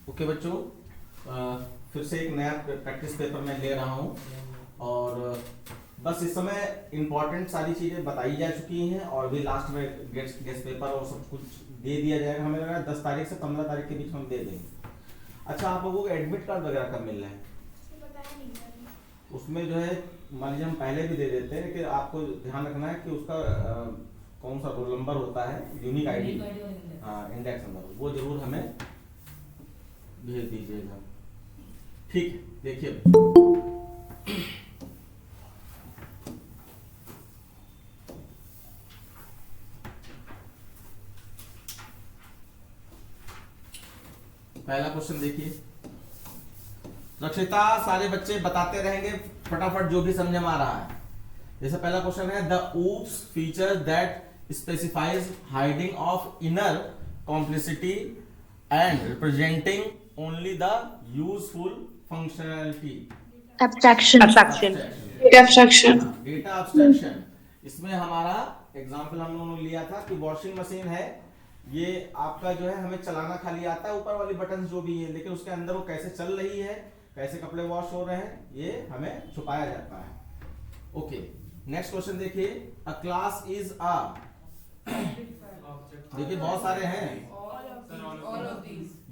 Okay बच्चों, फिर से एक नया प्रैक्टिस पेपर मैं ले रहा हूँ और बस इस समय इम्पोर्टेंट सारी चीज़ें बताई जा चुकी हैं और भी लास्ट में गेस्ट पेपर और सब कुछ दे दिया जाएगा। हमें लग रहा है 10 तारीख से 15 तारीख के बीच में हम दे देंगे। अच्छा, आप लोगों को एडमिट कार्ड वगैरह कब मिल रहे हैं? उसमें जो है मान लीजिए हम पहले भी दे देते हैं कि आपको ध्यान रखना है कि उसका कौन सा रोल नंबर होता है, यूनिक आईडी, हाँ इंडेक्स नंबर, वो जरूर हमें भेज दीजिएगा। ठीक है, देखिए पहला क्वेश्चन देखिए। रक्षिता, सारे बच्चे बताते रहेंगे फटाफट जो भी समझ में आ रहा है। जैसे पहला क्वेश्चन है, the oops feature that specifies hiding of inner complicity and representing only the useful functionality. Abstraction. Data abstraction. इसमें हमारा एग्जांपल हम लोगों ने लिया था कि वॉशिंग मशीन है, ये आपका जो है हमें चलाना खाली आता है, ऊपर वाली बटन जो भी है, लेकिन उसके अंदर वो कैसे चल रही है, कैसे कपड़े वॉश हो रहे हैं, ये हमें छुपाया जाता है। ओके, नेक्स्ट क्वेश्चन देखिए। अ क्लास इज अ, देखिए बहुत सारे हैं।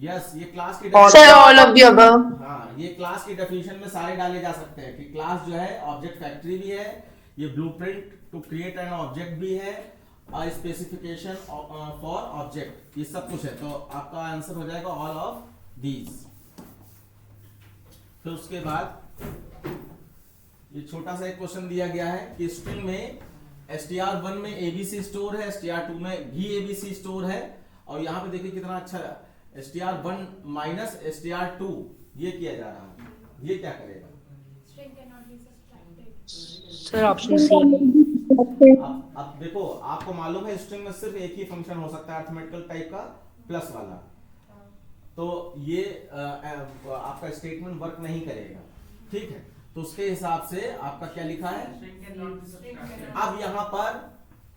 यस, ये क्लास की all of the above. हाँ, ये क्लास की डेफिनेशन में सारे डाले जा सकते हैं कि क्लास जो है ऑब्जेक्ट फैक्ट्री भी है, ये blueprint to create an object भी है, और स्पेसिफिकेशन फॉर ऑब्जेक्ट, ये सब कुछ है। तो आपका आंसर हो जाएगा ऑल ऑफ दीज। फिर उसके बाद ये छोटा सा एक क्वेश्चन दिया गया है कि स्ट्रिंग में str1 में abc स्टोर है, str2 में भी abc स्टोर है, और यहाँ पे देखिए कितना अच्छा str1 माइनस str2 ये किया जा रहा है। ये क्या करेगा? Sir, option C. अब देखो, आपको मालूम है स्ट्रिंग में सिर्फ एक ही फंक्शन हो सकता है अरिथमेटिकल टाइप का, प्लस वाला, तो ये आपका स्टेटमेंट वर्क नहीं करेगा। ठीक है, तो उसके हिसाब से आपका क्या लिखा है? अब यहाँ पर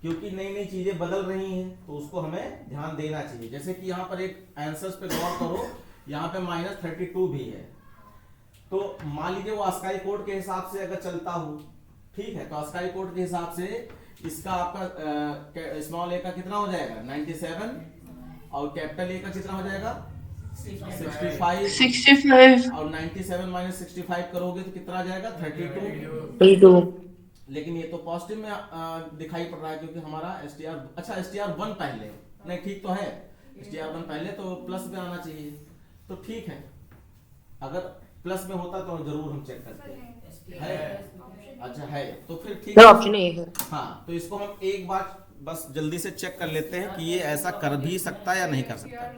क्योंकि नई नई चीजें बदल रही हैं तो उसको हमें ध्यान देना चाहिए। जैसे कि यहाँ पर एक आंसर्स पे गौर करो, यहाँ पे -32 भी है, तो मान लीजिए वो अस्काई कोड के हिसाब से अगर चलता हो, ठीक है, तो अस्काई कोड के हिसाब से इसका आपका स्मॉल ए का कितना हो जाएगा 97, और कैपिटल ए का कितना हो जाएगा 65, और 97 माइनस 65 करोगे तो कितना आ जाएगा 32। लेकिन ये तो पॉजिटिव में दिखाई पड़ रहा है क्योंकि हमारा STR1 पहले नहीं, ठीक तो है, STR1 पहले तो प्लस में आना चाहिए, तो ठीक है, अगर प्लस में होता तो जरूर हम चेक करते हैं। अच्छा है, तो फिर ठीक है, ऑप्शन ए है। हाँ, तो इसको हम एक बार बस जल्दी से चेक कर लेते हैं कि ये ऐसा कर भी सकता है या नहीं कर सकता।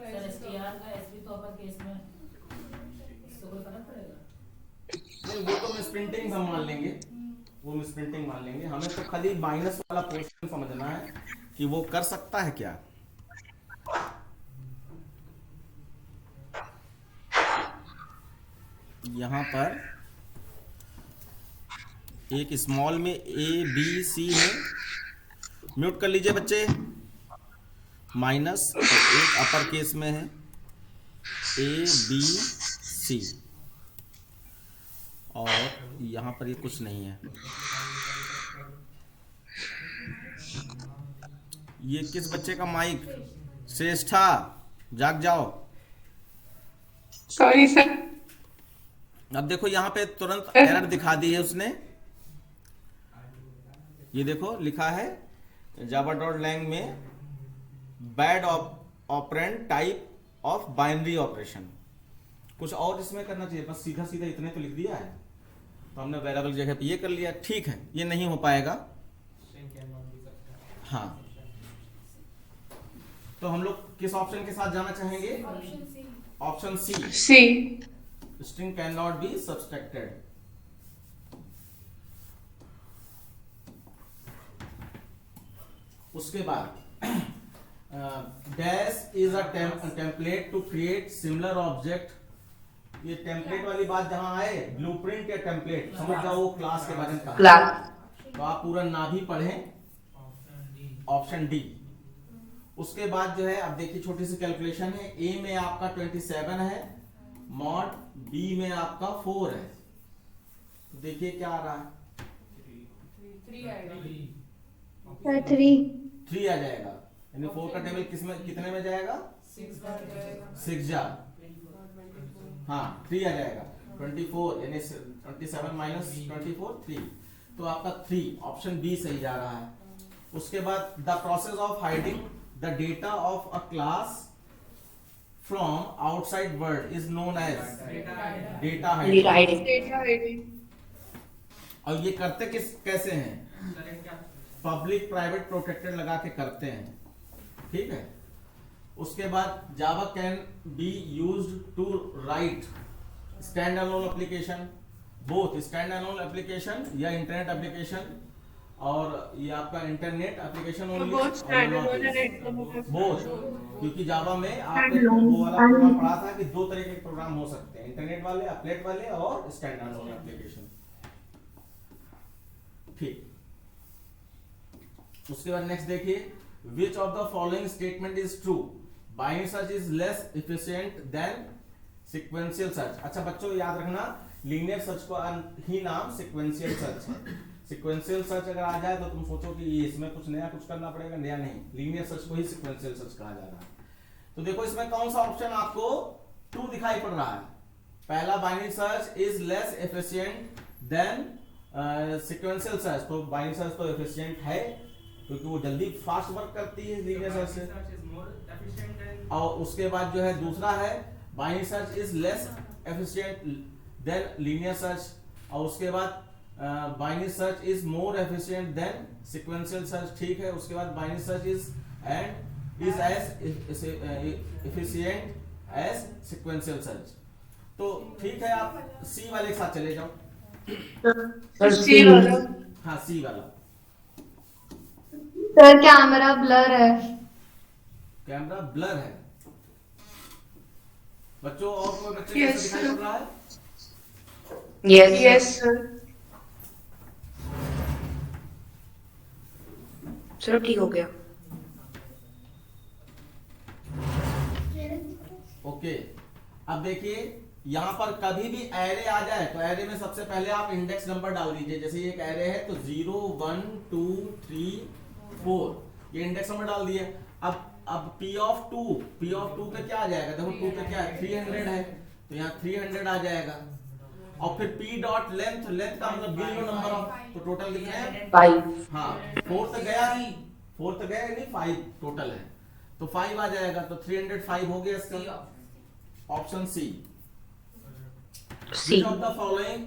नहीं, वो तो मिसप्रिंटिंग हम मान लेंगे, वो मिसप्रिंटिंग मान लेंगे, हमें तो खाली माइनस वाला पोर्शन समझना है कि वो कर सकता है क्या। यहाँ पर एक स्मॉल में ABC है, म्यूट कर लीजिए बच्चे, माइनस, और एक अपर केस में है ABC, और यहाँ पर ये कुछ नहीं है। ये किस बच्चे का माइक? श्रेष्ठा, जाग जाओ। Sorry sir. अब देखो यहाँ पे तुरंत एरर दिखा दी है उसने, ये देखो लिखा है java.lang में bad operand type of binary operation. कुछ और इसमें करना चाहिए, बस सीधा सीधा इतने तो लिख दिया है, तो हमने वेरिएबल जगह पे ये कर लिया। ठीक है, ये नहीं हो पाएगा। हाँ, तो हम लोग किस ऑप्शन के साथ जाना चाहेंगे? Option c, string can not be subtracted. उसके बाद dash is a template to create similar object. ये टेम्पलेट वाली बात जहां आए, ब्लूप्रिंट या टेम्पलेट, समझ जाओ वो क्लास के बारे में कहा, तो आप पूरा ना भी पढ़ें, ऑप्शन डी। उसके बाद जो है अब देखिए छोटी सी कैलकुलेशन है, ए में आपका 27 है मॉड बी में आपका 4 है, तो देखिए क्या आ रहा है, 3 आ जाएगा, यानी 4 का टेबल कितने में जाएगा, 6 जा, हाँ 3 आ जाएगा, 24 यानी 27 माइनस 24 3, तो आपका 3 ऑप्शन बी सही जा रहा है। उसके बाद the process of hiding the data of a class from outside world is known as data hiding. और ये करते कैसे हैं, पब्लिक प्राइवेट प्रोटेक्टेड लगा के करते हैं, ठीक है। उसके बाद Java can be used to write stand alone application, both stand alone application या इंटरनेट एप्लीकेशन, और ये आपका इंटरनेट एप्लीकेशन बोथ, क्योंकि जावा में आपने वो वाला प्रोग्राम पढ़ा था कि 2 तरह के प्रोग्राम हो सकते हैं, इंटरनेट वाले, अपलेट वाले और स्टैंड अलोन एप्लीकेशन, ठीक। उसके बाद नेक्स्ट देखिए, which of the following statement is true, binary search is less efficient than sequential search. अच्छा बच्चों याद रखना, लीनियर सर्च का ही नाम सीक्वेंशियल सर्च है। सीक्वेंशियल सर्च अगर आ जाए तो तुम सोचो कि ये इसमें कुछ नया कुछ करना पड़ेगा, नया नहीं, लीनियर सर्च को ही सीक्वेंशियल सर्च कहा जा रहा है। तो देखो इसमें कौन सा ऑप्शन आपको ट्रू दिखाई पड़ रहा है, पहला binary search is less efficient than sequential search, तो बाइनरी सर्च तो एफिशिएंट है क्योंकि वो जल्दी फास्ट वर्क करती है लीनियर सर्च से। और उसके बाद जो है दूसरा है binary search is less efficient than linear search, और उसके बाद binary search is more efficient than sequential search, ठीक है। उसके बाद binary search is as efficient as sequential search, तो ठीक है आप सी वाले के साथ चले जाओ। सी वाला, हाँ सी वाला। सर कैमरा ब्लर है, कैमरा ब्लर है बच्चों, और कोई बच्चे को Yes, दिखाई पड़ रहा है, यस सर, चलो ठीक हो गया। ओके। अब देखिए यहाँ पर कभी भी एरे आ जाए तो एरे में सबसे पहले आप इंडेक्स नंबर डाल दीजिए, जैसे ये एक एरे है तो 0 1 2 3 4, ये इंडेक्स नंबर डाल दिए। अब P ऑफ 2 पे क्या आ जाएगा, देखो 2 पे क्या है 300 है, तो यहाँ 300 आ जाएगा। और फिर P डॉट लेंथ, लेंथ का मतलब बिलो नंबर ऑफ, तो टोटल कितने हैं 5, हाँ 4 तक गया नहीं, 4 तक गया नहीं, 5 टोटल है, तो 5 आ जाएगा, तो 305 हो गया इसका option c. Which of the following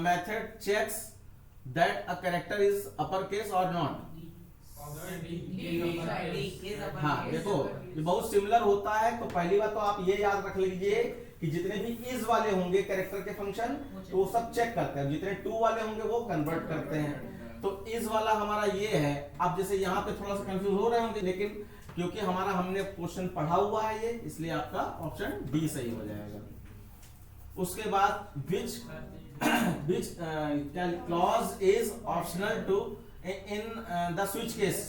method checks that a character is uppercase or not? हाँ देखो ये बहुत सिमिलर होता है, तो पहली बात तो आप ये याद रख लीजिए कि जितने भी इज वाले होंगे कैरेक्टर के फंक्शन तो वो सब चेक करते हैं, जितने टू वाले होंगे वो कन्वर्ट करते हैं। तो इज वाला हमारा ये है। अब जैसे यहाँ पे थोड़ा सा कंफ्यूज हो रहे होंगे, लेकिन क्योंकि हमारा हमने क्वेश्चन पढ़ा हुआ है ये, इसलिए आपका ऑप्शन बी सही हो जाएगा। उसके बाद which clause is optional to in the switch case?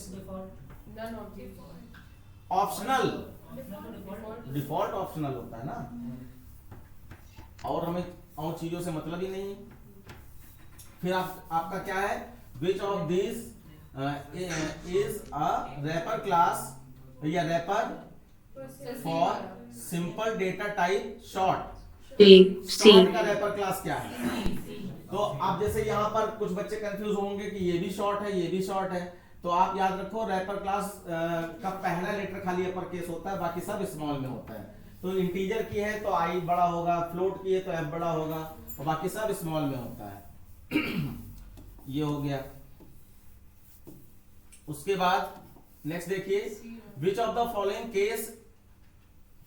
Optional, default optional होता है ना, और हमें और चीजों से मतलब ही नहीं। फिर आपका क्या है, which of these is a wrapper class या wrapper for simple data type short? Short का रैपर क्लास क्या है? तो आप जैसे यहाँ पर कुछ बच्चे कंफ्यूज होंगे कि ये भी शॉर्ट है, ये भी शॉर्ट है, तो आप याद रखो रैपर क्लास का पहला लेटर खाली अपर केस होता है, बाकी सब स्मॉल में होता है। तो इंटीजर की है तो आई बड़ा होगा, फ्लोट की है तो एफ बड़ा होगा, और बाकी सब स्मॉल में होता है। ये हो गया। उसके बाद नेक्स्ट देखिए, which of the following case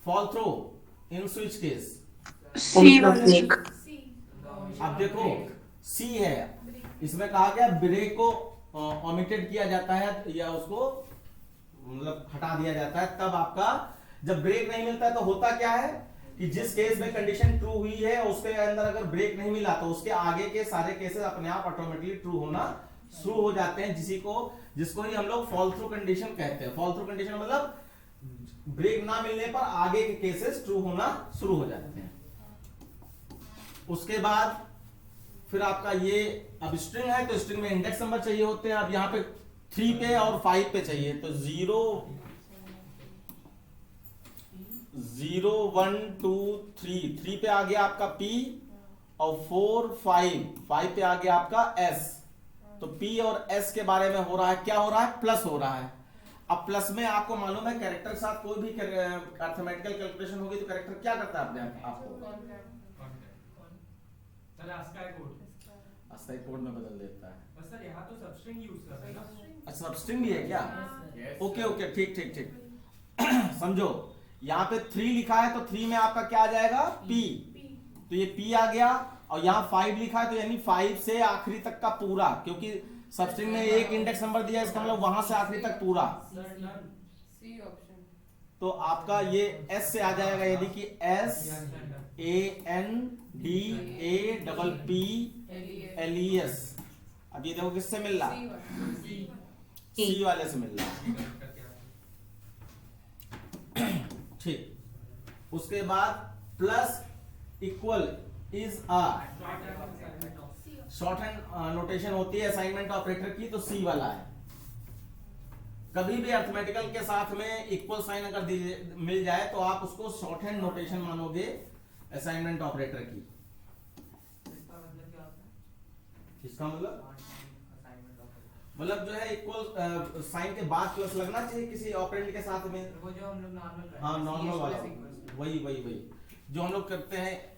fall through in switch case? अब देखो सी है, इसमें कहा गया ब्रेक को ओमिटेड किया जाता है या उसको मतलब हटा दिया जाता है, तब आपका जब ब्रेक नहीं मिलता है तो होता क्या है कि जिस केस में कंडीशन ट्रू हुई है उसके अंदर अगर ब्रेक नहीं मिला तो उसके आगे के सारे केसेस अपने आप ऑटोमेटिकली ट्रू होना शुरू हो जाते हैं, जिसको ही हम लोग फॉल थ्रू कंडीशन कहते हैं। फॉल थ्रू कंडीशन मतलब ब्रेक ना मिलने पर आगे के केसेस ट्रू होना शुरू हो जाते हैं। उसके बाद फिर आपका ये अब स्ट्रिंग है तो स्ट्रिंग में इंडेक्स नंबर चाहिए होते हैं। अब यहाँ पे 3 पे और 5 पे चाहिए, तो 0 0 1 2 3 पे आ गया आपका P और 4 5 पे आ गया आपका S। तो P और S के बारे में हो रहा है, क्या हो रहा है, प्लस हो रहा है। अब प्लस में आपको मालूम है कैरेक्टर के साथ कोई भी अर्थमेटिकल कैलकुलेशन होगी तो कैरेक्टर क्या करता है अपने आपको अस्थायी कोड में बदल देता है। सर यहाँ तो सबस्ट्रिंग यूज कर रहे हैं ना। अच्छा सबस्ट्रिंग भी है क्या? ओके ओके ठीक ठीक ठीक समझो यहाँ पे 3 लिखा है तो 3 में आपका क्या आ जाएगा, P। तो ये P आ गया और यहाँ 5 लिखा है तो यानी 5 से आखिरी तक का पूरा, क्योंकि सबस्ट्रिंग में एक इंडेक्स नंबर दिया है इसका मतलब वहां से आखिरी तक पूरा। C option. तो आपका ये S से आ जाएगा, यदि कि S A N D A P L E S। अब ये देखो किससे मिल रहा, C वाले से मिल रहा। ठीक, उसके बाद plus equal is a short hand notation होती है असाइनमेंट ऑपरेटर की, तो C वाला है। कभी भी अर्थमेटिकल के साथ में इक्वल साइन अगर मिल जाए तो आप उसको शॉर्ट हैंड नोटेशन मानोगे असाइनमेंट ऑपरेटर की। इसका मतलब जो है इक्वल साइन के बाद प्लस लगना चाहिए किसी ऑपरेंड के साथ में, वो जो हम लोग नॉर्मल, हाँ नॉर्मल वाला, वही जो हम लोग करते हैं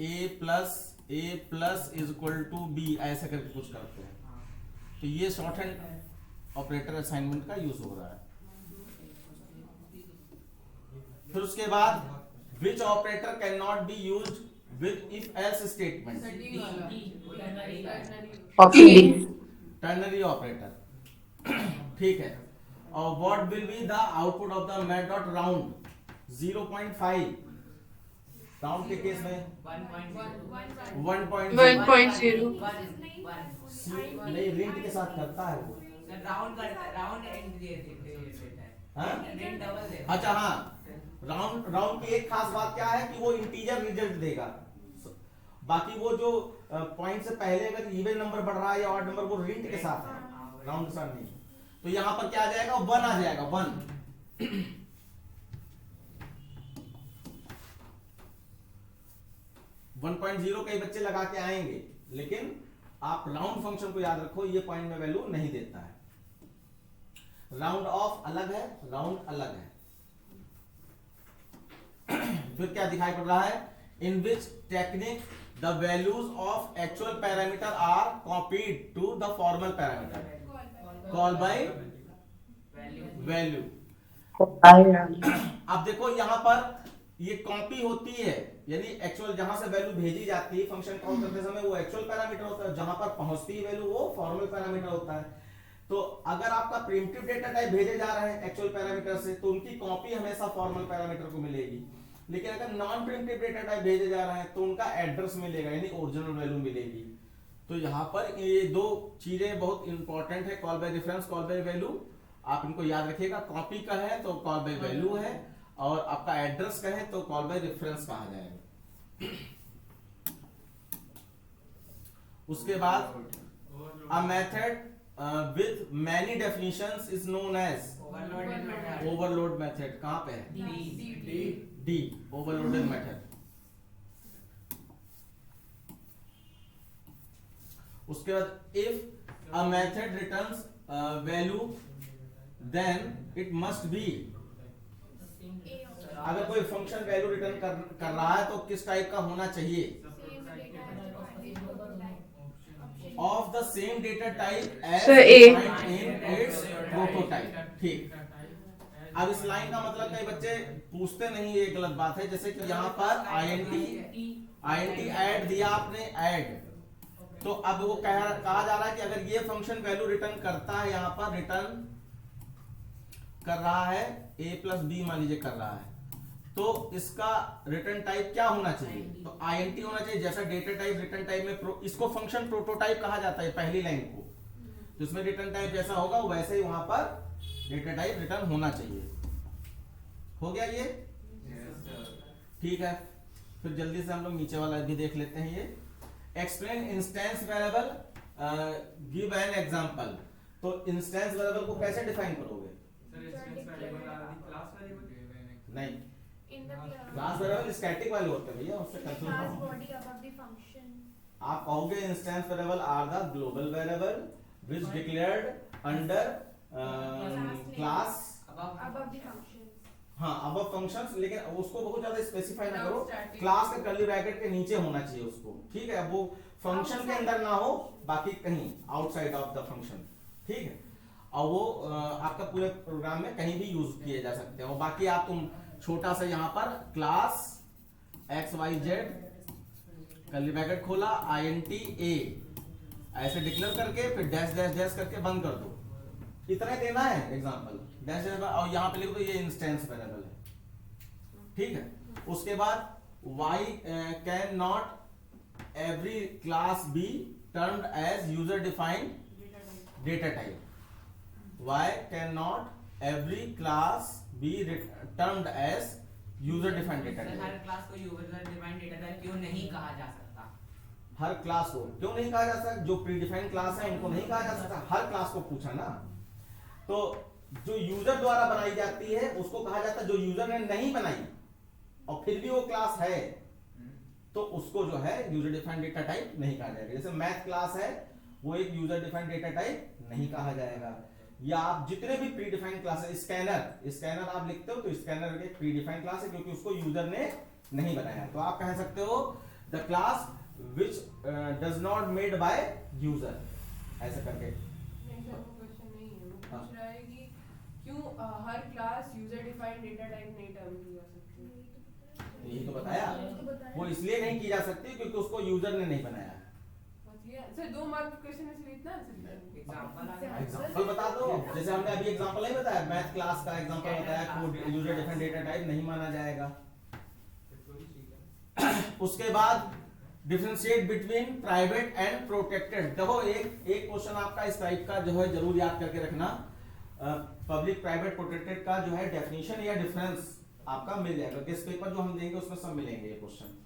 a plus is equal to b, ऐसे करके कुछ करते हैं। तो ये शॉर्ट हैंड ऑपरेटर असाइनमेंट का यूज हो रहा है। फिर उसके बाद which operator can not be used with if else statement, option D. Ternary operator. ठीक है, और what will be the output of the math dot round 0.5, round के केस में 1.0 नहीं रिंट के साथ करता है वो, राउंड एंड देता है। हाँ? रिंग डबल देता है। अच्छा हाँ, राउंड की एक खास बात क्या है कि वो इंटीजर रिजल्ट देगा। बाकी वो जो पॉइंट से पहले अगर इवन नंबर बढ़ रहा है या ऑड नंबर, वो रिंट के साथ है, राउंड के साथ नहीं। तो यहाँ पर क्या आ जाएगा, 1 आ जाएगा, 1। 1.0 कई बच्चे लगा के आएंगे, लेकिन आप राउंड फंक्शन को याद रखो, ये पॉइंट में वैल्यू नहीं देता है। राउंड ऑफ अलग है, राउंड अलग है। फिर क्या दिखाई पड़ रहा है, in which technique the values of actual parameter are copied to the formal parameter call by value. अब देखो यहां पर ये कॉपी होती है, यानी एक्चुअल जहां से वैल्यू भेजी जाती है फंक्शन कॉल करते समय वो एक्चुअल पैरामीटर होता है, जहां पर पहुंचती है वैल्यू वो फॉर्मल पैरामीटर होता है। तो अगर आपका प्रिमिटिव डेटा टाइप भेजे जा रहे हैं एक्चुअल पैरामीटर से, तो उनकी कॉपी हमेशा फॉर्मल पैरामीटर को मिलेगी। लेकिन अगर नॉन प्रिमिटिव डेटा टाइप भेजे जा रहे हैं तो उनका एड्रेस मिलेगा, यानी ओरिजिनल वैल्यू मिलेगी। तो यहाँ पर ये दो चीजें बहुत इंपॉर्टेंट है, call by reference, call by value. आप इनको याद रखिएगा, कॉपी का है तो कॉल बाय वैल्यू है, और आपका एड्रेस का है तो कॉल बाय रेफरेंस कहा जाएगा। उसके बाद a method with many definitions is known as overload method. कहां पे है, डी, ओवरलोडेड मेथड। उसके बाद if a method returns value then it must be, अगर कोई फंक्शन वैल्यू रिटर्न कर रहा है तो किस टाइप का होना चाहिए, of the same data type as in its prototype. ठीक, अब इस लाइन का मतलब कई बच्चे पूछते नहीं, ये गलत बात है। जैसे कि यहाँ पर INT ऐड दिया आपने, ऐड, तो अब वो कहा जा रहा है कि अगर ये फंक्शन वैल्यू रिटर्न करता है, यहाँ पर रिटर्न कर रहा है a प्लस बी मान लीजिए कर रहा है, तो इसका रिटर्न टाइप क्या होना चाहिए, तो INT होना चाहिए। जैसा डेटा टाइप रिटर्न टाइप में इसको फंक्शन प्रोटोटाइप कहा जाता है, पहली लाइन को, तो इसमें रिटर्न टाइप जैसा होगा वैसे ही वहां पर डेटा टाइप रिटर्न होना चाहिए। हो गया ये, ठीक है। फिर जल्दी से हम लोग नीचे वाला भी देख लेते हैं। ये explain instance variable, give an example. तो इंस्टेंस वेरिएबल को कैसे डिफाइन करोगे? Sir instance variable are the class variable नहीं, In the class variable static वाले होते हैं भैया, उससे कंफ्यूज ना class हो। body above the function. आप कहोगे instance variable are the global variable which declared under class, Above the functions. हाँ अब फंक्शंस, लेकिन उसको बहुत ज्यादा स्पेसिफाई ना करो, Static. क्लास के कर्ली ब्रैकेट के नीचे होना चाहिए उसको, ठीक है? वो फंक्शन के अंदर ना हो, बाकी कहीं आउटसाइड ऑफ द फंक्शन, ठीक है? और वो आपका पूरे प्रोग्राम में कहीं भी यूज किए जा सकते हैं। और बाकी आप तुम छोटा सा यहाँ पर क्लास XYZ कर्ली ब्रैकेट खोला INT A ऐसे डिक्लेयर करके फिर डैश डैश डैश करके बंद कर दो, इतना ही देना है एग्जांपल, डैश डैश और यहाँ पे लिख दो ये इंस्टेंस वेरिएबल है, ठीक है? उसके बाद why can not every class be turned as user defined data type, why cannot every class be termed as user defined data sir type? Her class को यूजर डिफाइंड डेटा टाइप क्यों नहीं कहा जा सकता? हर क्लास को क्यों नहीं कहा जा सकता? जो प्री डिफाइंड क्लास है उनको नहीं कहा जा सकता, हर क्लास को पूछा ना। तो जो यूजर द्वारा बनाई जाती है उसको कहा जाता है, जो यूजर ने नहीं बनाई और फिर भी वो क्लास है तो उसको जो है यूजर डिफाइंड डेटा टाइप नहीं कहा जाएगा। जैसे मैथ क्लास है वो एक यूजर डिफाइंड डेटा टाइप नहीं कहा जाएगा। या आप जितने भी प्री डिफाइंड क्लास है, स्कैनर आप लिखते हो तो स्कैनर एक प्री डिफाइंड क्लास है क्योंकि उसको यूजर ने नहीं बनाया। तो आप कह सकते हो the class which does not made by user, ऐसा करके। नहीं सर वो क्वेश्चन नहीं है, वो हाँ। पूछ रहा है कि क्यों हर class user defined data type नहीं टर्म की जा सकती? यही तो बताया, तो बताया। वो इसलिए नहीं की जा सकती क्योंकि उसको यूजर ने नहीं बनाया। बस ये सर 2 मार्क क्वेश्चन है, इसलिए इतना आंसर लिखा है। एग्जांपल एग्जांपल बता दो, जैसे हमने अभी एग्जांपल नहीं बताया, मैथ क्लास का एग्जांपल बताया, यूजर डिफाइंड डेटा टाइप नहीं माना जाएगा। उसके बाद differentiate between private and protected. देखो एक क्वेश्चन आपका इस टाइप का जो है जरूर याद करके रखना, पब्लिक प्राइवेट प्रोटेक्टेड का जो है डेफिनेशन या डिफरेंस आपका मिल जाएगा, किस पेपर जो हम देंगे उसमें सब मिलेंगे ये क्वेश्चन।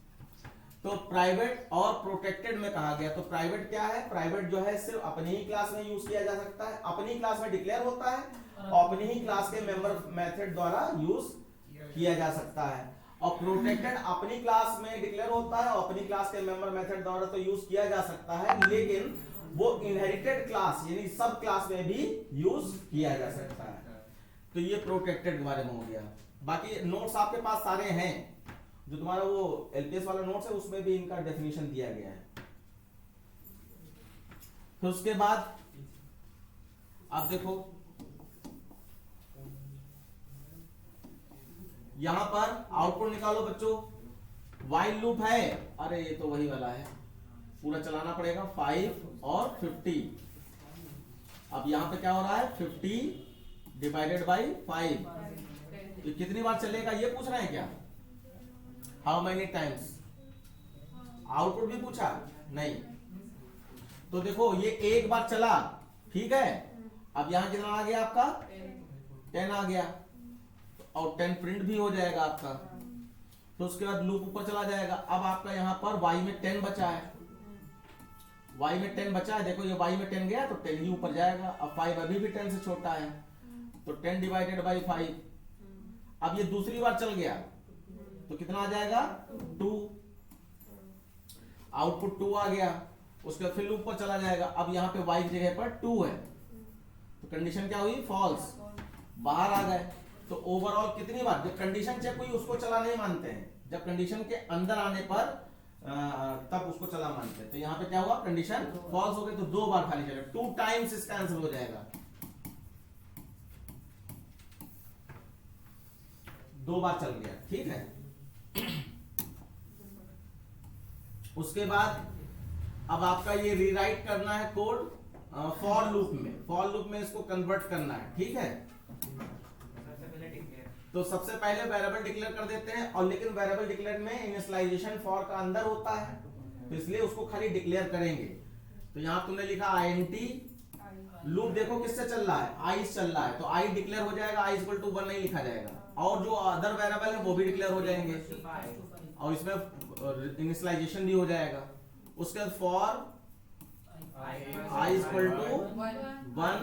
तो प्राइवेट और प्रोटेक्टेड में कहा गया, तो प्राइवेट क्या है? प्राइवेट जो है सिर्फ अपनी ही क्लास में यूज किया जा सकता है, अपनी क्लास में डिक्लेयर होता है और अपनी ही क्लास के मेंबर मेथड द्वारा यूज किया जा सकता है। और प्रोटेक्टेड अपनी क्लास में डिक्लेयर होता है और अपनी क्लास के मेंबर मेथड द्वारा तो यूज किया जा सकता है, लेकिन वो इनहेरिटेड क्लास यानी सब क्लास में भी यूज किया जा सकता है। तो ये प्रोटेक्टेड के बारे में हो गया। बाकी नोट्स आपके पास सारे हैं, जो तुम्हारा वो एलपीएस वाला नोट्स है उसमें भी इनका डेफिनेशन दिया गया है। फिर उसके बाद आप देखो यहां पर आउटपुट निकालो बच्चों, व्हाइल लूप है, अरे ये तो वही वाला है, पूरा चलाना पड़ेगा 5 और 50। अब यहां पे क्या हो रहा है 50 डिवाइडेड बाई 5, तो कितनी बार चलेगा ये पूछ रहे हैं क्या? How many times? आउटपुट भी पूछा नहीं। तो देखो ये एक बार चला, ठीक है, अब यहां कितना आ गया आपका 10 आ गया और 10 प्रिंट भी हो जाएगा आपका। तो उसके बाद लूप ऊपर चला जाएगा। अब आपका यहाँ पर y में 10 बचा है, y में 10 बचा है, देखो ये y में 10 गया तो 10 ही ऊपर जाएगा। अब 5 अभी भी 10 से छोटा है तो 10 डिवाइडेड बाई 5। अब ये दूसरी बार चल गया तो कितना आ जाएगा 2, आउटपुट 2 आ गया। उसके बाद फिर लूप पर चला जाएगा। अब यहाँ पे y की जगह पर 2 है तो कंडीशन क्या हुई फॉल्स, बाहर आ गए। तो ओवरऑल कितनी बार, जब कंडीशन चेक हुई उसको चला नहीं मानते हैं, जब कंडीशन के अंदर आने पर तब उसको चला मानते हैं। तो यहाँ पे क्या हुआ कंडीशन फॉल्स हो गई तो 2 बार खाली चलेगा, 2 टाइम्स इसका आंसर हो जाएगा, 2 बार चल गया, ठीक है। उसके बाद अब आपका ये रीराइट करना है कोड फॉर लूप में, फॉर लूप में इसको कन्वर्ट करना है, ठीक है। सबसे पहले डिक्लेयर, तो सबसे पहले वेरिएबल डिक्लेयर कर देते हैं, और लेकिन वेरिएबल डिक्लेयर में इनिशियलाइजेशन फॉर का अंदर होता है तो इसलिए उसको खाली डिक्लेयर करेंगे। तो यहां तुमने लिखा int, लूप देखो किससे चल रहा है, i चल रहा है तो i डिक्लेयर हो जाएगा, i = 1 नहीं लिखा जाएगा, और जो अदर वेरिएबल है वो भी डिक्लेयर हो जाएंगे, और इसमें इनिशियलाइजेशन भी हो जाएगा। उसके बाद for i equal to 1,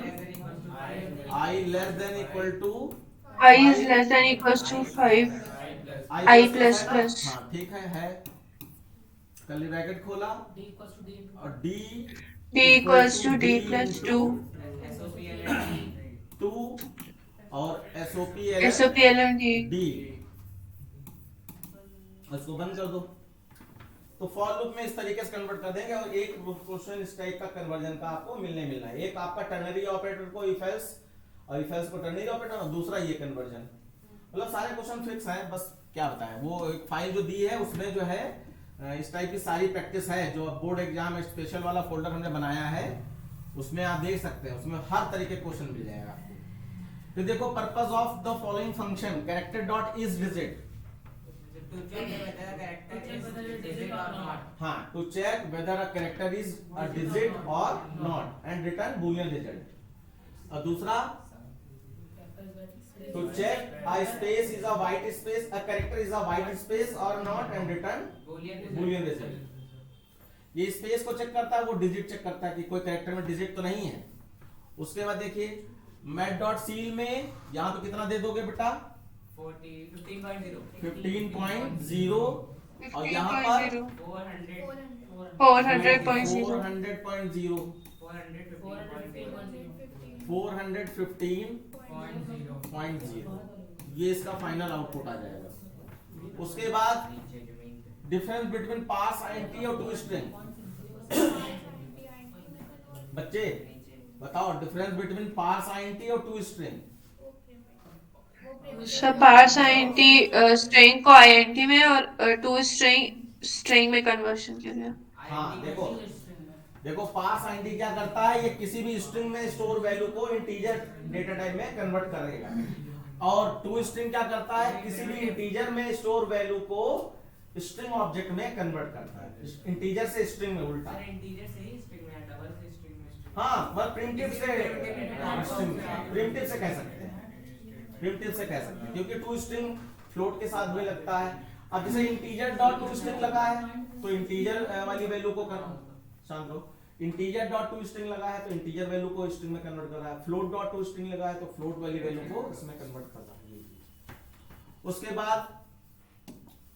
i less than equal to I is less than equals to 5. I plus है ना? plus. हाँ ठीक है कर्ली ब्रैकेट खोला और d D equals to D plus 2. 2 और SOP SOP LMD. D, इसको बंद कर दो। तो फॉर लूप में इस तरीके से कन्वर्ट कर देंगे, और एक क्वेश्चन इस टाइप का कन्वर्जन का आपको मिलना है। एक आपका टर्नरी ऑपरेटर को इफ एल्स, और इफ एल्स को टर्नरी ऑपरेटर, और दूसरा ये कन्वर्जन। मतलब सारे क्वेश्चन फिक्स हैं, बस क्या बताएं, वो एक फाइल जो दी है उसमें जो है इस टाइप की सारी प्रैक्टिस है, जो बोर्ड एग्जाम स्पेशल वाला फोल्डर हमने बनाया है, उसमें आप देख सकते हैं, उसमें हर तरीके क्वेश्चन मिल जाएगा आपको। फिर देखो purpose of the following function character dot is digit. हाँ, to check whether a character is a digit और not and return boolean result. और दूसरा to check a space is a white space, a character is a white space or not and return boolean result। ये space को check करता है, वो digit check करता है कि कोई कैरेक्टर में डिजिट तो नहीं है। उसके बाद देखिए मैथ डॉट सील में यहां तो कितना दे दोगे बेटा 15.0 और यहां पर 400.0 415.0 ये इसका फाइनल आउटपुट आ जाएगा। उसके बाद डिफरेंस बिटवीन पार्स आईएनटी और टू स्ट्रिंग। बच्चे बताओ डिफरेंस बिटवीन पार्स आईएनटी और टू स्ट्रिंग। सब पार्स INT स्ट्रिंग को INT में और टू स्ट्रिंग में कन्वर्शन के लिए। हाँ देखो पार्स आईएनटी क्या करता है, ये किसी भी स्ट्रिंग में स्टोर वैल्यू को इंटीजर डेटा टाइप में कन्वर्ट करेगा, और टू स्ट्रिंग क्या करता है, किसी भी इंटीजर में स्टोर वैल्यू को स्ट्रिंग ऑब्जेक्ट में कन्वर्ट करता है, इंटीजर से स्ट्रिंग में उल्टा। हाँ मतलब प्रिमिटिव से कह सकते हैं, क्योंकि टू स्ट्रिंग फ्लोट के साथ में लगता है। अब जैसे इंटीजर डॉट टू स्ट्रिंग लगा है तो इंटीजर वाली वैल्यू को शांत रहो, इंटीजर डॉट टू स्ट्रिंग लगा है तो इंटीजर वैल्यू को स्ट्रिंग में कन्वर्ट कर रहा है, फ्लोट डॉट टू स्ट्रिंग लगा है तो फ्लोट वाली वैल्यू को इसमें कन्वर्ट कर रहा है। उसके बाद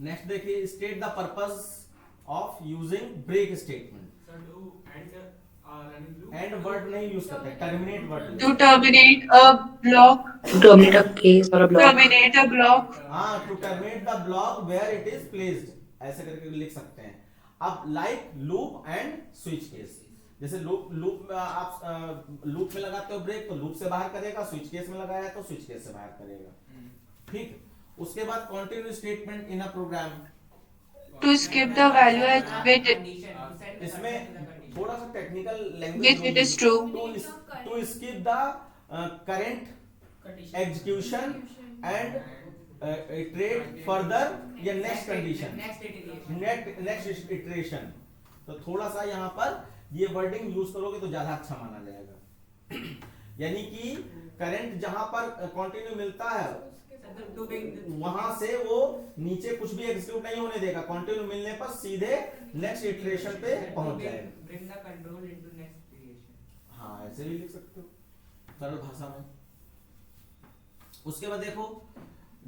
नेक्स्ट देखिए state the purpose of using break statement. End word नहीं यूज करते, terminate word. To terminate a block. terminate a case or a block. Terminate a block. हाँ, to terminate the block where it is placed, ऐसे करके लिख सकते हैं। अब like loop and switch case, जैसे लूप में आप लूप में लगाते हो ब्रेक तो लूप से बाहर करेगा, स्विच केस में लगाया तो स्विच केस से बाहर करेगा। ठीक, उसके बाद continue statement in a program. To skip the value at which इसमें थोड़ा सा technical which language it is true. To skip the current execution and iterate further या नेक्स्ट कंडीशन, नेक्स्ट इटरेशन। तो थोड़ा सा यहाँ पर ये वर्डिंग यूज करोगे तो ज्यादा अच्छा माना जाएगा। यानी कि करंट जहां पर कंटिन्यू मिलता है वहां से वो नीचे कुछ भी एग्जीक्यूट नहीं होने देगा, कंटिन्यू मिलने पर सीधे नेक्स्ट इटरेशन पे पहुंच जाएगा। हाँ ऐसे भी लिख सकते हो सरल भाषा में। उसके बाद देखो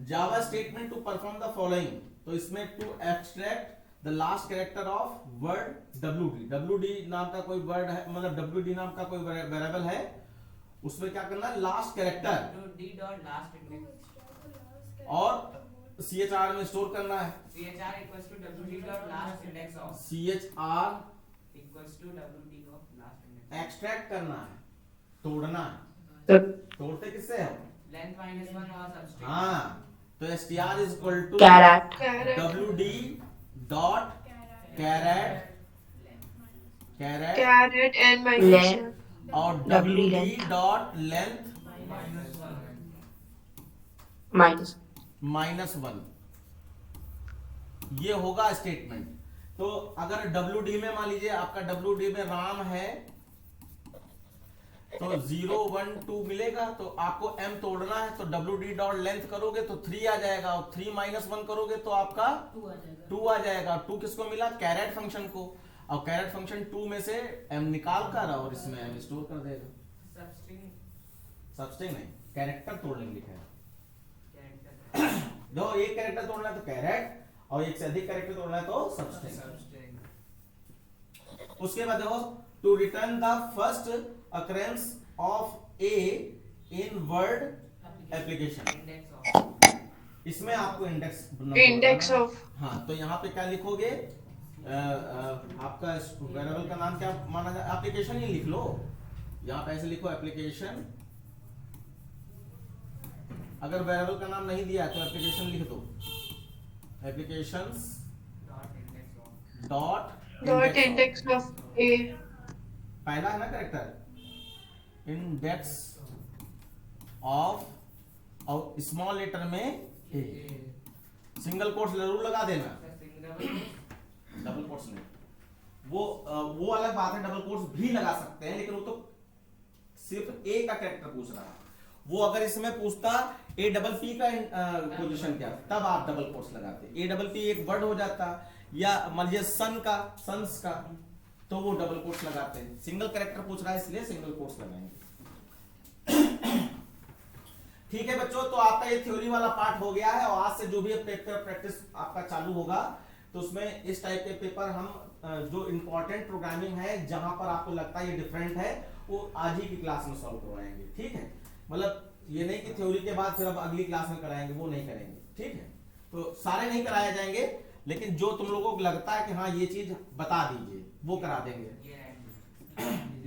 Java statement to perform the following, तो इसमें to extract the last character of word WD नाम का कोई वर्ड है, मतलब WD नाम का कोई वेरिएबल है, उसमें क्या करना है लास्ट कैरेक्टर और CHR में स्टोर करना है। CHR एक्सट्रैक्ट करना है, तोड़ना है। तोड़ते किससे है? हाँ, तो str is equal to Caret. WD dot caret Caret and migration. और WD WD dot length -1, ये होगा स्टेटमेंट। तो अगर WD में मान लीजिए आपका WD में राम है तो 0 1 2 मिलेगा, तो आपको m तोड़ना है तो wd डॉट लेंथ करोगे तो 3 आ जाएगा, और 3 माइनस 1 करोगे तो आपका 2 आ जाएगा। 2 किसको मिला? कैरेट फंक्शन को। और कैरेट फंक्शन 2 में से m निकाल कर और इसमें m स्टोर कर देगा। सबस्ट्रिंग नहीं, कैरेक्टर तोड़ने लिखा है। दो एक कैरेक्टर तोड़ना है तो कैरेट, और एक से अधिक कैरेक्टर तोड़ना है तो सबस्ट्रिंग। उसके बाद देखो, to return the first occurrence of a in word application. इसमें आपको इंडेक्स ऑफ, हाँ, तो यहाँ पे क्या लिखोगे? आपका वेरिएबल का नाम क्या माना जाए? एप्लीकेशन ही लिख लो। यहाँ पे ऐसे लिखो एप्लीकेशन। अगर वेरिएबल का नाम नहीं दिया है तो एप्लीकेशन लिख दो, एप्लीकेशंस डॉट इंडेक्स ऑफ ए। पहला है ना करेक्टर, इंडेक्स ऑफ, और स्मॉल लेटर में ए। सिंगल कोट्स जरूर लगा देना, डबल कोट्स नहीं। वो अलग बात है, डबल कोट्स भी लगा सकते हैं, लेकिन वो तो सिर्फ ए का कैरेक्टर पूछ रहा है। वो अगर इसमें पूछता ए डबल पी का पोजीशन क्या, तब आप डबल कोट्स लगाते। ए डबल पी एक वर्ड हो जाता, या मान लीजिए सन का, सन्स का, तो वो डबल कोट्स लगाते हैं। सिंगल कैरेक्टर पूछ रहा है इसलिए सिंगल कोट्स लगाएंगे। ठीक है बच्चों, तो आपका ये थ्योरी वाला पार्ट हो गया है, और आज से जो भी पेपर प्रैक्टिस आपका चालू होगा तो उसमें इस टाइप के पेपर हम जो इंपॉर्टेंट प्रोग्रामिंग है, जहां पर आपको लगता है ये डिफरेंट है, वो आज ही की क्लास में सॉल्व करवाएंगे। ठीक है, मतलब ये नहीं कि थ्योरी के बाद फिर अब अगली क्लास में कराएंगे, वो नहीं करेंगे। ठीक है, तो सारे नहीं कराए जाएंगे, लेकिन जो तुम लोगों को लगता है कि हाँ ये चीज बता दीजिए, वो करा देंगे।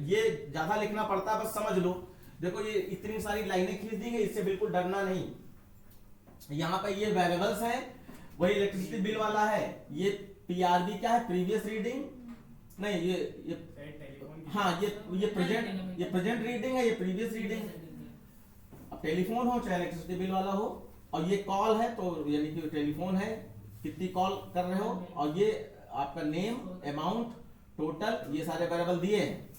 ये ज्यादा लिखना पड़ता है, बस समझ लो। देखो ये इतनी सारी लाइनें खींच दी गई, इससे बिल्कुल डरना नहीं। यहाँ पे ये वेरिएबल्स हैं, वही इलेक्ट्रिसिटी बिल वाला है। ये पीआरबी क्या है? प्रीवियस रीडिंग नहीं, ये हाँ, ये प्रेजेंट रीडिंग है, ये प्रीवियस रीडिंग। अब टेलीफोन हो चाहे इलेक्ट्रिसिटी बिल वाला हो, और ये कॉल है तो यानी कि टेलीफोन है, कितनी कॉल कर रहे हो, और ये आपका नेम, अमाउंट, टोटल, ये सारे वेरिएबल दिए हैं।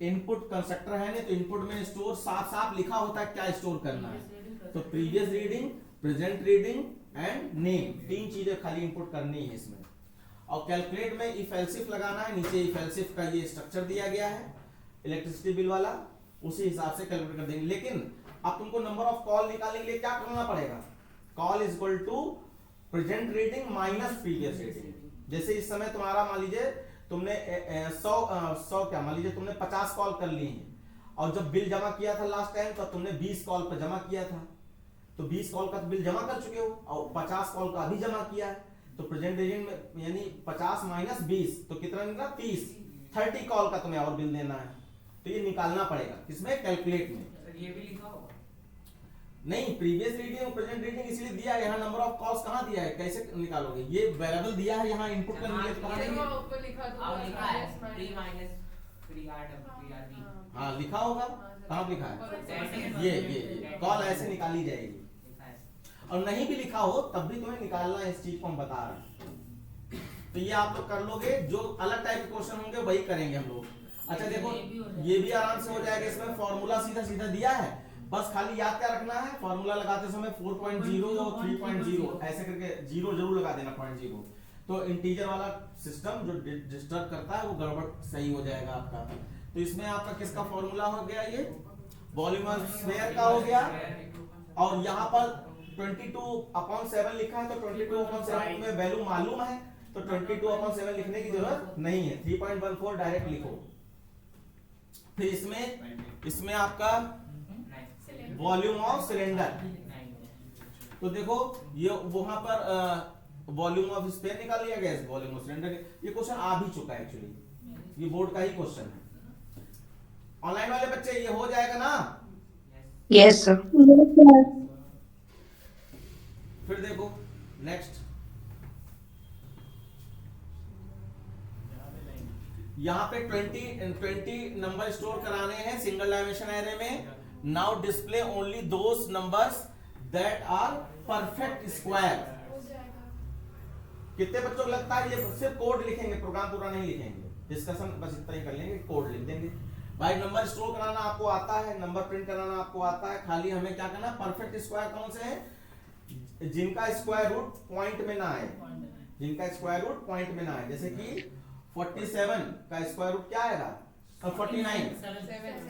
इनपुट कंस्ट्रक्टर है नहीं, तो इनपुट में स्टोर साफ साफ लिखा होता है क्या स्टोर करना है। तो previous reading, present reading and name, तीन चीजें खाली इनपुट करनी है इसमें। और कैलकुलेट में इफ एल्स इफ लगाना है, नीचे इफ एल्स इफ का ये स्ट्रक्चर दिया गया है इलेक्ट्रिसिटी बिल वाला, उसी हिसाब से कैलकुलेट कर देंगे। लेकिन अब तुमको नंबर ऑफ कॉल निकालने के लिए क्या करना पड़ेगा? Call is equal to present reading minus previous reading. जैसे इस समय तुम्हारा मान लीजिए तुमने 100 क्या मान लीजिए तुमने 50 कॉल कर ली हैं, और जब बिल जमा किया था लास्ट टाइम तो तुमने 20 कॉल पर जमा किया था, तो 20 कॉल का बिल जमा कर चुके हो, और 50 कॉल का अभी जमा किया है, तो प्रेजेंट रीडिंग में यानी 50 माइनस 20 तो कितना निकला? 30 कॉल का तुम्हें और बिल देना है, तो ये निकालना पड़ेगा। किसमें? कैलकुलेट में। ये भी लिखा होगा नहीं, प्रीवियस रीडिंग और प्रेजेंट रीडिंग इसलिए दिया है। यहाँ नंबर ऑफ कॉल्स कहाँ दिया है, कैसे निकालोगे? ये वेरिएबल दिया है, यहाँ इनपुट करने के लिए कहाँ दिया है? ऊपर लिखा तो अब लिखा है 3 माइनस 3 हाँ लिखा होगा, कहाँ लिखा है? ये कॉल ऐसे निकाली जाएगी। और नहीं भी लिखा हो तब भी तुम्हें निकालना है, इस चीज को हम बता रहे हैं। तो ये आप लोग कर लोगे, जो अलग टाइप के क्वेश्चन होंगे वही करेंगे हम लोग। अच्छा देखो, ये भी आराम से हो जाएगा। इसमें फॉर्मूला सीधा सीधा दिया है, बस खाली याद क्या रखना है, फॉर्मूला लगाते समय 4.0 और 3.0 ऐसे करके 0 जरूर लगा देना, 0.0। तो इंटीजर वाला सिस्टम जो डिस्टर्ब करता है वो गड़बड़ सही हो जाएगा आपका। तो इसमें आपका किसका फॉर्मूला हो गया? ये वॉल्यूम ऑफ स्फीयर का हो गया। और यहाँ पर 22/7 लिखा है, तो 22/7 में वैल्यू मालूम है, तो 22/7 लिखने की जरूरत नहीं है, 3.14 डायरेक्ट लिखो। फिर इसमें आपका वॉल्यूम ऑफ सिलेंडर, तो देखो ये वहां पर वॉल्यूम ऑफ स्फीयर निकाल लिया गया, वॉल्यूम ऑफ सिलेंडर। ये क्वेश्चन आ भी चुका है एक्चुअली, ये बोर्ड का ही क्वेश्चन है। ऑनलाइन वाले बच्चे ये हो जाएगा ना? Yes, sir. फिर देखो नेक्स्ट, यहाँ पे 20 नंबर स्टोर कराने हैं सिंगल डायमेंशन एरे में। Now display only those numbers that are perfect square. कितने बच्चों को लगता है ये सिर्फ कोड लिखेंगे, प्रोग्राम पूरा नहीं लिखेंगे? डिस्कशन बस इतना ही कर लेंगे, कोड लिख देंगे। भाई नंबर स्टोर कराना आपको आता है, नंबर प्रिंट कराना आपको आता है, खाली हमें क्या करना, परफेक्ट स्क्वायर कौन से हैं, जिनका स्क्वायर रूट पॉइंट में ना आए, जिनका स्क्वायर रूट पॉइंट में ना आए। जैसे कि 47 का स्क्वायर रूट क्या आएगा, 49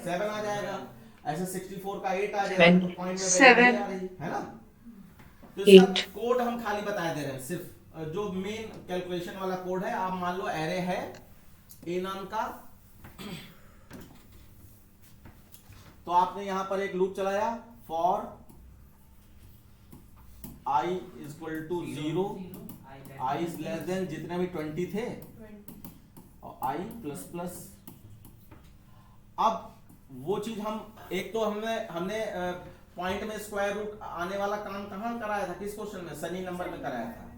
7 आ जाएगा। ऐसे 64 का 8 आ जाएगा, तो पॉइंट में वैल्यू Seven. आ रही है ना। तो इसका 8. कोड हम खाली बता दे रहे हैं, सिर्फ जो मेन कैलकुलेशन वाला कोड है। आप मान लो एरे है ए नाम का, तो आपने यहां पर एक लूप चलाया, for i equal to 0, i is less than जितने भी 20 थे, और i प्लस प्लस। अब वो चीज हम एक तो हमने पॉइंट में स्क्वायर रूट आने वाला काम कहां कराया था, किस क्वेश्चन में, सनी नंबर में कराया था।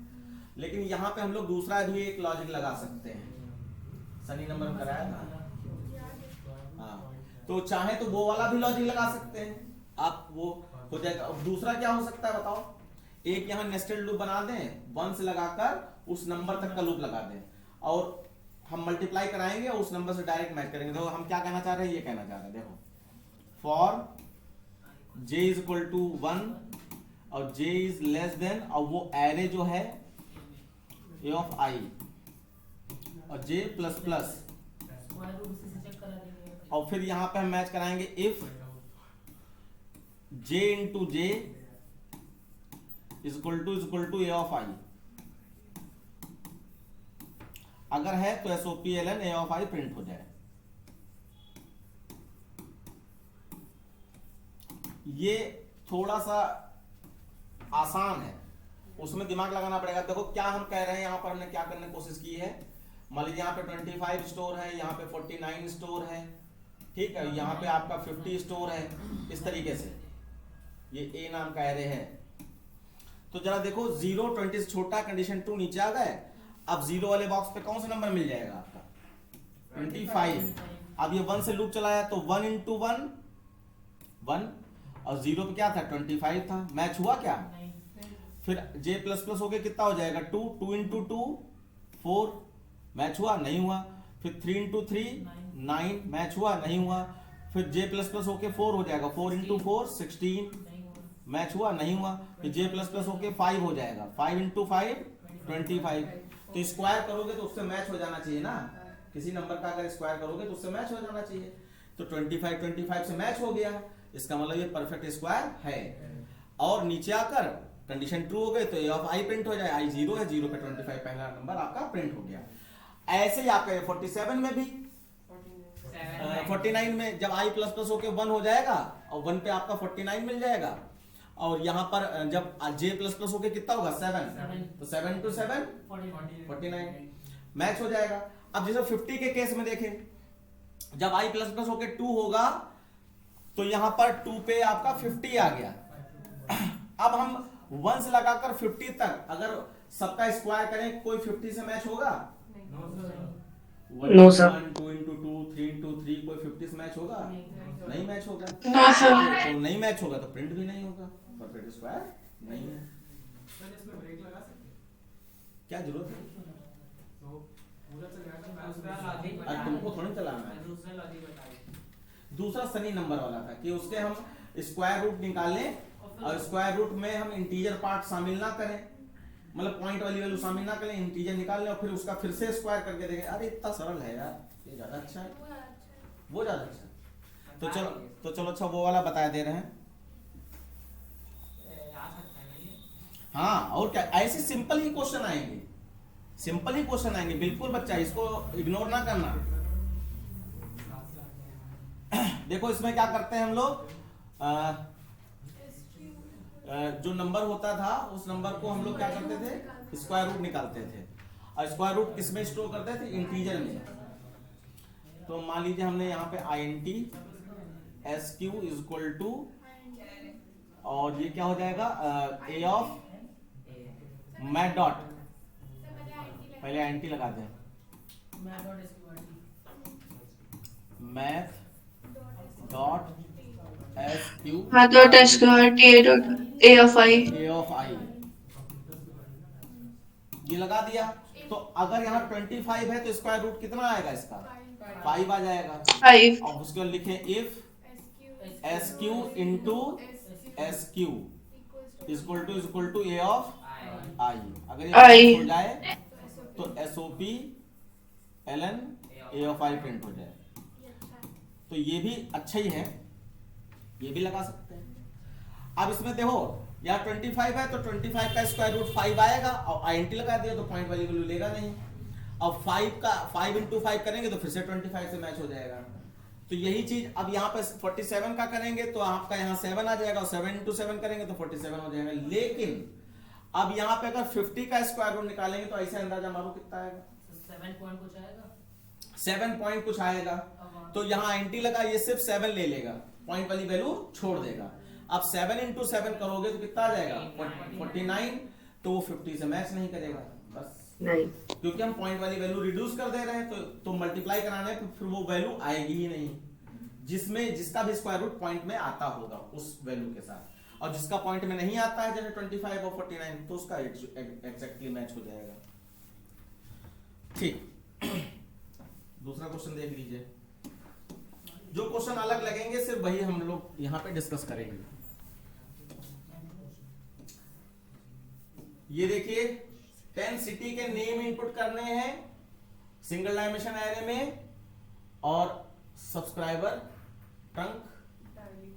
लेकिन यहां पे हम लोग दूसरा भी एक लॉजिक लगा सकते हैं, सनी नंबर में कराया था। हाँ, तो चाहे तो वो वाला भी लॉजिक लगा सकते हैं आप, वो हो जाएगा। अब दूसरा क्या हो सकता है बताओ, एक यहाँ नेस्टेड लूप बना दें, 1 से लगाकर उस नंबर तक का लूप लगा दें, और हम मल्टीप्लाई कराएंगे और उस नंबर से डायरेक्ट मैच करेंगे। देखो हम क्या कहना चाह रहे हैं, ये कहना चाह रहे हैं, देखो for j is equal to 1 और j इज लेस देन, और वो एरे जो है a ऑफ i और j प्लस प्लस, और फिर यहां पे हम मैच कराएंगे if j into j is equal to a of i। अगर है तो SOPLN a of i print हो जाए। ये थोड़ा सा आसान है, उसमें दिमाग लगाना पड़ेगा। देखो क्या हम कह रहे हैं, यहां पर हमने क्या करने की कोशिश की है, मान लीजिए यहाँ पे 25 स्टोर है, यहाँ पे 49 स्टोर है, ठीक है, यहाँ पे आपका 50 स्टोर है, इस तरीके से ये a नाम का एरे है। तो जरा देखो 0 20 से छोटा, कंडीशन 2 नीचे आ गए। अब 0 वाले बॉक्स पे कौन सा नंबर मिल जाएगा आपका, 25। अब ये 1 से लूप चलाया तो 1 इंटू 1 1, और 0 पे क्या था, 25 था, मैच हुआ क्या। फिर j प्लस प्लस हो गया, कितना हो जाएगा 2, 2 इंटू 2 4, मैच हुआ नहीं हुआ। फिर 3 इंटू 3 9, मैच हुआ नहीं हुआ। फिर j प्लस प्लस होके 4 हो जाएगा, 4 इंटू 4 16, मैच हुआ नहीं हुआ। फिर j प्लस प्लस होके 5 हो जाएगा, 5 इंटू 5 25। तो स्क्वायर करोगे तो उससे मैच हो जाना चाहिए ना, किसी नंबर का अगर स्क्वायर करोगे तो उससे मैच हो जाना चाहिए। तो 25 से मैच हो गया, इसका मतलब ये परफेक्ट स्क्वायर है। और नीचे आकर कंडीशन ट्रू हो गई तो a ऑफ i प्रिंट हो जाए, i 0 है, 0 पे 25 पहला नंबर आपका प्रिंट हो गया। ऐसे ही आपका 47 में भी 49 में जब i प्लस प्लस होके 1 हो जाएगा और 1 पे आपका 49 मिल जाएगा, और यहाँ पर जब j प्लस प्लस होके कितना होगा 7, तो 7 टू 7 49, मैच हो जाएगा। अब जैसे 50 के केस में देखें, जब i प्लस प्लस होके 2 होगा तो यहाँ पर 2 पे आपका 50 आ गया। अब हम 1 से लगाकर 50 तक अगर सबका स्क्वायर करें, कोई 50 से मैच होगा, No, sir. 2 इंटू 2 3 इंटू 3 कोई 50 से मैच होगा, नहीं मैच होगा। No, sir. तो नहीं मैच होगा तो प्रिंट भी नहीं होगा, परफेक्ट स्क्वायर नहीं है। सर इसमें ब्रेक लगा सकते हैं? क्या जरूरत है, तो पूरा चलेगा तो मैं दूसरा उसका लॉजिक अब तुमको थोड़ी चलाना है। दूसरा लॉजिक बताइए। दूसरा सनी नंबर वाला था कि उसके हम स्क्वायर रूट निकालें और स्क्वायर रूट में हम इंटीजर पार्ट शामिल ना करें, मतलब पॉइंट वाली वैल्यू शामिल ना करें, इंटीजर निकाल लें और फिर उसका फिर से स्क्वायर करके देखें। अरे इतना सरल है यार, ये ज्यादा अच्छा है, वो ज्यादा अच्छा है। तो चलो अच्छा वो वाला बता दे रहे हैं। आ सकता है ना ये? हाँ और क्या, ऐसे सिंपल ही क्वेश्चन आएंगे, सिंपल ही क्वेश्चन आएंगे, बिल्कुल बच्चा इसको इग्नोर ना करना। देखो इसमें क्या करते हैं हम लोग, जो नंबर होता था उस नंबर को हम लोग क्या करते थे, स्क्वायर रूट निकालते थे, और स्क्वायर रूट किस में स्टोर करते थे, इंटीजर में। तो मान लीजिए हमने यहाँ पे int sq is equal to, और ये क्या हो जाएगा, a ऑफ मैथ डॉट, पहले int लगा दें, मैथ डॉट sq हाँ तो test a of i। a of i, ये लगा दिया। तो अगर यहाँ 25 है तो स्क्वायर रूट कितना आएगा इसका, 5 आ जाएगा। 5 अब उसके बाद लिखें if SQ SQ into SQ equal to A of I। अगर ये I। हो जाए तो SOP ln A of I print हो जाए। तो ये भी अच्छा ही है, ये भी लगा सकते हैं। अब इसमें देखो यहाँ 25 है तो 25 का स्क्वायर रूट 5 आएगा और INT लगा दिया तो पॉइंट वाली वैल्यू लेगा नहीं। अब 5 इंटू 5 करेंगे तो फिर से 25 से मैच हो जाएगा। तो यही चीज अब यहाँ पे 47 का करेंगे तो आपका यहाँ 7 आ जाएगा और 7 इंटू 7 करेंगे तो 47 हो जाएगा। लेकिन अब यहाँ पे अगर 50 का स्क्वायर रूट निकालेंगे तो ऐसे अंदाजा मारो कितना आएगा, 7 पॉइंट कुछ आएगा। 7 पॉइंट कुछ आएगा। तो यहाँ INT लगा, ये सिर्फ 7 ले लेगा, पॉइंट वाली वैल्यू छोड़ देगा। अब 7 इंटू 7 करोगे तो कितना आ जाएगा 49। तो वो 50 से मैच नहीं करेगा बस, नहीं। क्योंकि हम पॉइंट वाली वैल्यू रिड्यूस कर दे रहे हैं तो मल्टीप्लाई कराने पे फिर वो वैल्यू आएगी ही नहीं, जिसमें जिसका भी स्क्वायर रूट पॉइंट में आता होगा उस वैल्यू के साथ। और जिसका पॉइंट में नहीं आता है जैसे 25 और 49 तो उसका एग्जैक्टली मैच हो जाएगा। ठीक, दूसरा क्वेश्चन देख लीजिए। जो क्वेश्चन अलग लगेंगे सिर्फ वही हम लोग यहाँ पे डिस्कस करेंगे। ये देखिए 10 सिटी के नेम इनपुट करने हैं सिंगल डायमेंशन एरे में और सब्सक्राइबर ट्रंक,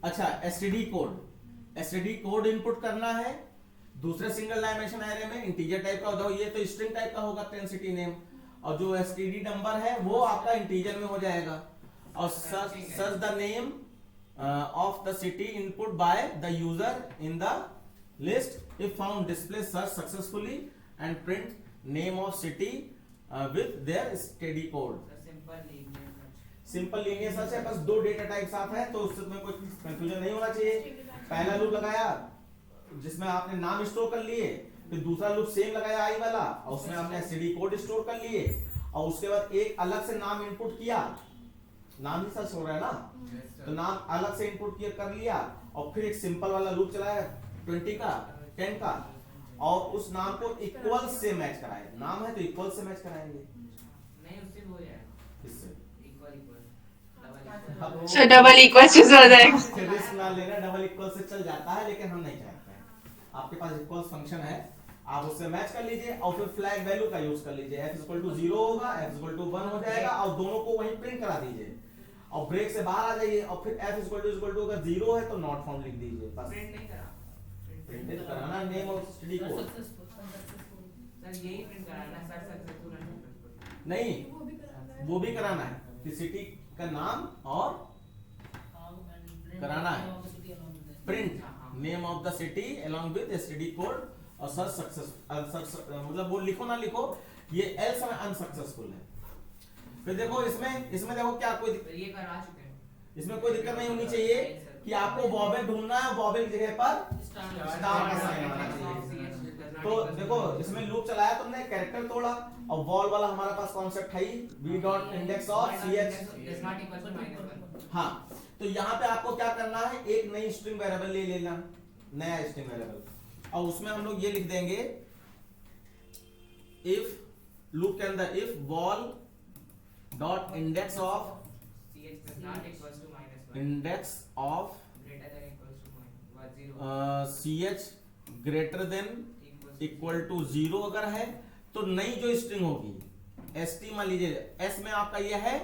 अच्छा एसटीडी कोड इनपुट करना है दूसरे सिंगल डायमेंशन एरे में, इंटीजर टाइप का होगा, ये तो स्ट्रिंग टाइप का होगा 10 सिटी नेम, और जो एसटीडी नंबर है वो आपका इंटीजर में हो जाएगा। और search the name of the city input by the user in the list, if found display search successfully and print name of city with their study code. Simple linear search है, बस 2 data type साथ है तो उसमें कोई confusion नहीं होना चाहिए। पहला लूप लगाया जिसमें आपने नाम स्टोर कर लिए, फिर दूसरा लूप सेम लगाया आई वाला और उसमें आपने एसटीडी कोड स्टोर कर लिए, और उसके बाद एक अलग से नाम इनपुट किया, नाम ही सर्च हो रहा है ना, तो नाम अलग से इनपुट किया कर लिया, और फिर एक सिंपल वाला लूप चलाया 20 का 10 का, और उस नाम को इक्वल से मैच कराए। नाम है तो इक्वल से मैच कराएंगे, नहीं उससे हो जाएगा इससे सो डबल इक्वल से हो जाएगा। रिस्क ना लेना, डबल इक्वल से चल जाता है लेकिन हम नहीं चाहते हैं। आपके पास इक्वल फंक्शन है, आप उससे मैच कर लीजिए और फिर फ्लैग वैल्यू का यूज कर लीजिए। f 0 होगा, f 1 हो जाएगा और दोनों को वहीं प्रिंट करा दीजिए और ब्रेक से बाहर आ जाइए और फिर f अगर 0 है तो नॉट फाउंड लिख दीजिए बस। प्रिंट नहीं करा, प्रिंट कराना नेम और स्टडी कोड सर यही प्रिंट कराना है, सर सक्सेसफुल नहीं, वो भी कराना है कि सिटी का नाम और कराना है print name of the city along with STD code और सर्च सक्सेस, मतलब वो लिखो ना लिखो, ये एल्स में अनसक्सेसफुल है। फिर देखो इसमें देखो क्या कोई ये करा चुके हैं, इसमें कोई दिक्कत नहीं होनी चाहिए कि आपको वॉवेल ढूंढना है, वॉवेल की जगह पर स्टार का साइन होना चाहिए। तो देखो इसमें लूप चलाया तुमने, कैरेक्टर तोड़ा और वॉल वाला हमारा पास कॉन्सेप्ट है ही v dot index of ch। हाँ, तो यहाँ पे आपको क्या करना है, एक नई स्ट्रिंग वेरिएबल ले लेना, नया स्ट्रिंग वेरिएबल, और उसमें हम लोग ये लिख देंगे इफ लूप के अंदर if val dot index of ch greater than equal to 0 अगर है तो नई जो स्ट्रिंग होगी st, मान लीजिए s में आपका ये है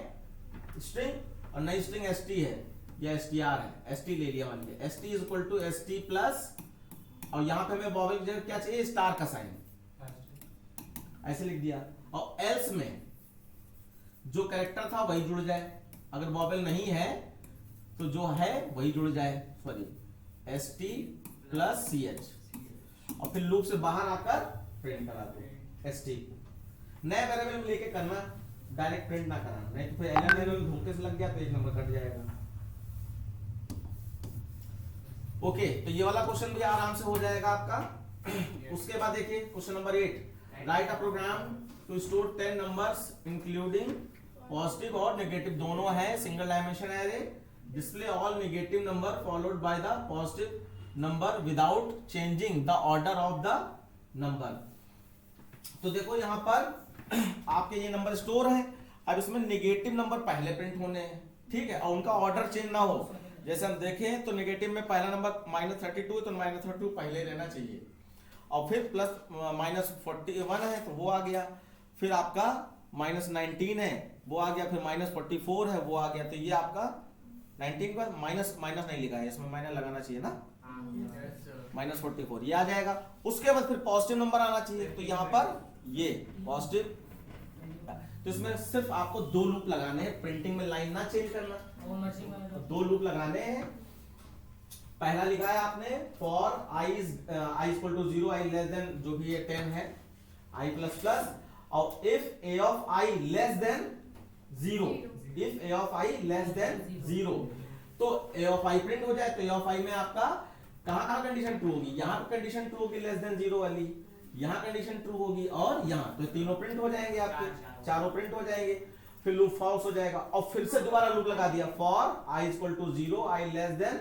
स्ट्रिंग और नई स्ट्रिंग st है या str है, st ले लिया मान लीजिए, st is equal to st plus, और यहाँ पे हमें वॉवेल जगह क्या चाहिए, स्टार का साइन, ऐसे लिख दिया। और एल्स में जो कैरेक्टर था वही जुड़ जाए, अगर वॉवेल नहीं है तो जो है वही जुड़ जाए, सॉरी st प्लस ch, और फिर लूप से बाहर आकर प्रिंट करा दो st को। नए वेरिएबल में लेके करना, डायरेक्ट प्रिंट ना कराना, नहीं तो फिर एलएन वेरिएबल धोखे से लग गया तो एक नंबर कट जाएगा। ओके, तो ये वाला क्वेश्चन भी आराम से हो जाएगा आपका। उसके बाद देखिए question number 8, write a program to store 10 numbers including positive और नेगेटिव, दोनों है single dimension array, display all negative number followed by the positive number without changing the order of the number. तो देखो यहां पर आपके ये नंबर स्टोर है, अब इसमें नेगेटिव नंबर पहले प्रिंट होने हैं, ठीक है, और उनका ऑर्डर चेंज ना हो। जैसे हम देखें तो नेगेटिव में पहला नंबर -32 है तो -32 पहले रहना चाहिए, और फिर प्लस -41 है तो वो आ गया, फिर आपका -19 है वो आ गया, फिर -44 है वो आ गया, तो ये आपका 19 का माइनस नहीं लिखा है इसमें, माइनस लगाना चाहिए ना, -44 ये आ जाएगा। उसके बाद फिर पॉजिटिव नंबर आना चाहिए, तो यहाँ पर ये पॉजिटिव, तो इसमें सिर्फ आपको 2 लूप लगाने हैं, प्रिंटिंग में लाइन ना चेंज करना, 2 लूप लगाने हैं। पहला लिखा है आपने for i equal to 0, i less than जो भी ये 10 है, i प्लस प्लस, और if a of i less than 0, if a of i less than 0, तो a ऑफ i प्रिंट हो जाए, तो a ऑफ i में आपका कहां कंडीशन ट्रू होगी, यहाँ पे कंडीशन ट्रू होगी लेस देन 0 वाली, यहाँ कंडीशन ट्रू होगी, और यहाँ तो तीनों प्रिंट हो जाएंगे आपके, चारों प्रिंट हो जाएंगे। फिर लूप फॉल्स हो जाएगा, और फिर से दोबारा लूप लगा दिया for i equal to 0, i less than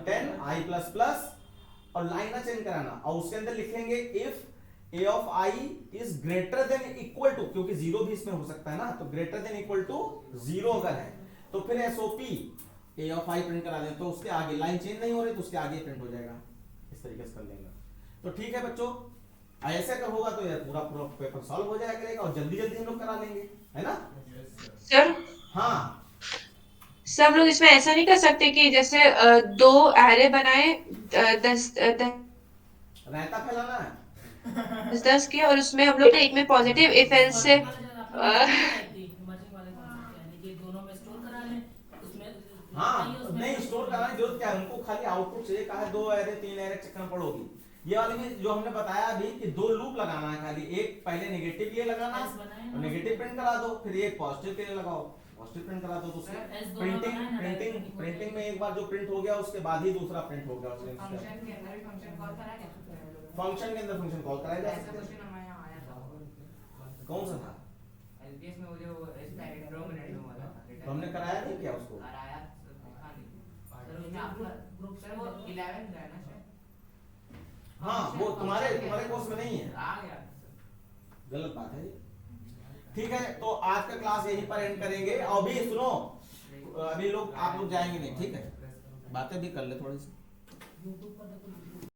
10, i plus plus, और लाइन ना चेंज कराना, और उसके अंदर लिखेंगे if a of i is greater than equal to, क्योंकि 0 भी इसमें हो सकता है ना, तो ग्रेटर देन इक्वल टू 0 अगर है तो फिर SOP a of i print करा दें, तो उसके आगे लाइन चेंज नहीं हो रही तो उसके आगे प्रिंट हो जाएगा, इस तरीके से कर लेंगे। तो ठीक है बच्चों, ऐसे अगर होगा तो यार पूरा पेपर सॉल्व हो जाया करेगा, और जल्दी जल्दी हम लोग करा लेंगे, है ना सर हाँ। सब लोग इसमें ऐसा नहीं कर सकते कि जैसे 2 एरे बनाए 10 रायता फैलाना है, 10 के, और उसमें हम लोग एक में पॉजिटिव इफ एल्स से हाँ नहीं स्टोर कराने की जरूरत क्या है, उनको खाली आउटपुट चाहिए, कहा 2 एरे 3 एरे चेक पड़ोगी। ये वाली में जो हमने बताया अभी कि 2 लूप लगाना है, खाली एक पहले नेगेटिव के लिए लगाना है, और नेगेटिव प्रिंट करा दो, फिर एक पॉजिटिव के लिए लगाओ, पॉजिटिव प्रिंट करा दो, दूसरा प्रिंटिंग में एक बार जो प्रिंट हो गया उसके बाद ही दूसरा प्रिंट हो गया, फंक्शन के अंदर भी फंक्शन कॉल करा क्या सकते हैं लोग? फंक्शन के अंदर फंक्शन कॉल कराया जा ऐसा सकता क्वेश्चन है। हमारे यहाँ आया था कौन सा था, एलपीएस में, वो जो एक्सपेरिमेंट में वाला था, तो हमने कराया नहीं क्या उसको, कराया लिखा नहीं सर, आपका ग्रुप सर वो 11 का है ना शायद, हाँ वो तुम्हारे कोर्स में नहीं है, आ गया गलत बात है ये। ठीक है, तो आज का क्लास यहीं पर एंड करेंगे, और भी सुनो अभी लोग आप लोग जाएंगे नहीं, ठीक है, बातें भी कर ले थोड़ी सी।